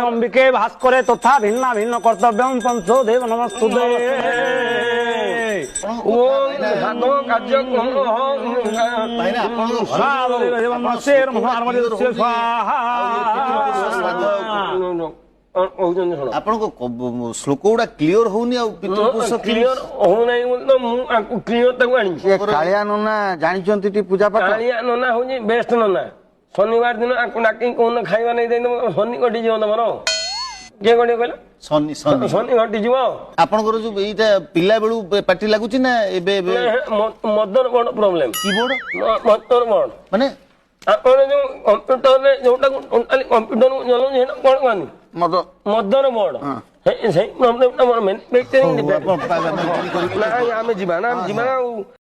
अंबिके भास्करे तथा भिन्न भिन्न कर्तव्य पंचो देव नमस्तुते आपण को श्लोक गुड़ा क्लियर होनी क्लियर होना क्लियर तक कालिया नना जानते पूजा पाठ कालिया नना हूँ बेस्ट नना शनिवार दिन डाकी कौन खाଇବା नहीं देन शनि घटी जीव तुम किए घटे कहल शनि शनि शनि घटी जीव आपनकर जो एटा पिला बेलू पार्टी लागुची ना एबे mother board problem keyboard mother board माने आपण जो कंप्यूटर रे जोटा टोटली कंप्यूटर चलाउ हेना कोन कहनी मदर बोर्ड सही प्रॉब्लम हमर मैन्युफैक्चरिंग डिपार्टमेंट ना आमे जीवा ना